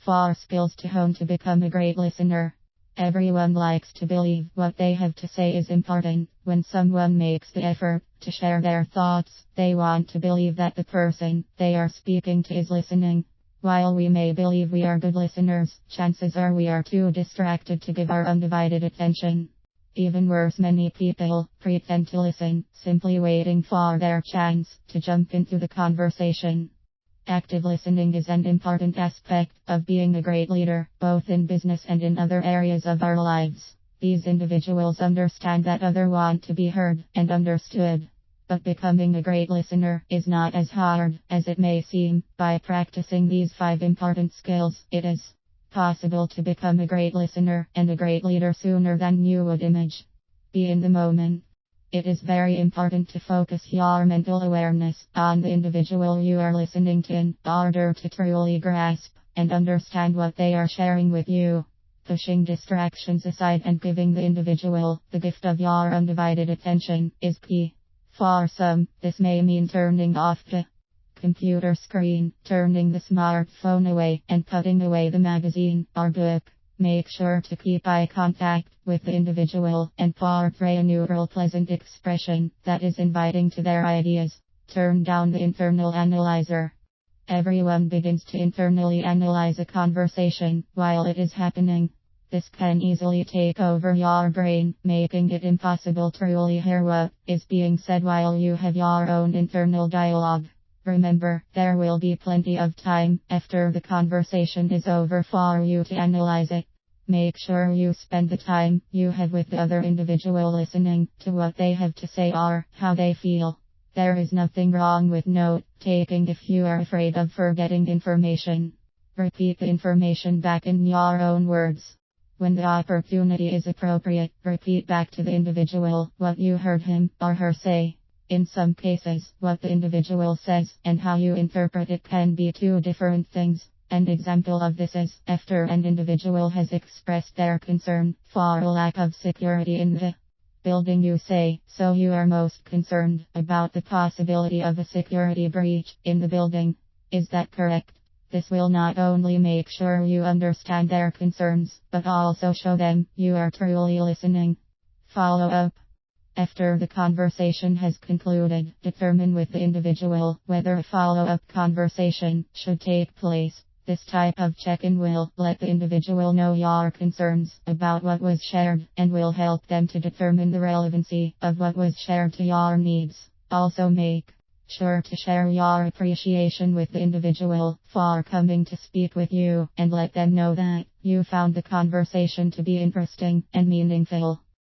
4 skills to hone to become a great listener. Everyone likes to believe what they have to say is important. When someone makes the effort to share their thoughts, they want to believe that the person they are speaking to is listening. While we may believe we are good listeners, chances are we are too distracted to give our undivided attention. Even worse, many people pretend to listen, simply waiting for their chance to jump into the conversation. Active listening is an important aspect of being a great leader, both in business and in other areas of our lives. These individuals understand that others want to be heard and understood. But becoming a great listener is not as hard as it may seem. By practicing these 5 important skills, it is possible to become a great listener and a great leader sooner than you would imagine. Be in the moment. It is very important to focus your mental awareness on the individual you are listening to in order to truly grasp and understand what they are sharing with you. Pushing distractions aside and giving the individual the gift of your undivided attention is key. For some, this may mean turning off the computer screen, turning the smartphone away, and putting away the magazine or book. Make sure to keep eye contact with the individual and portray a neutral, pleasant expression that is inviting to their ideas. Turn down the internal analyzer. Everyone begins to internally analyze a conversation while it is happening. This can easily take over your brain, making it impossible to truly hear what is being said while you have your own internal dialogue. Remember, there will be plenty of time after the conversation is over for you to analyze it. Make sure you spend the time you have with the other individual listening to what they have to say or how they feel. There is nothing wrong with note-taking if you are afraid of forgetting information. Repeat the information back in your own words. When the opportunity is appropriate, repeat back to the individual what you heard him or her say. In some cases, what the individual says and how you interpret it can be 2 different things. An example of this is after an individual has expressed their concern for a lack of security in the building, you say, "So you are most concerned about the possibility of a security breach in the building. Is that correct?" This will not only make sure you understand their concerns, but also show them you are truly listening. Follow up. After the conversation has concluded, determine with the individual whether a follow-up conversation should take place. This type of check-in will let the individual know your concerns about what was shared and will help them to determine the relevancy of what was shared to your needs. Also make sure to share your appreciation with the individual for coming to speak with you and let them know that you found the conversation to be interesting and meaningful.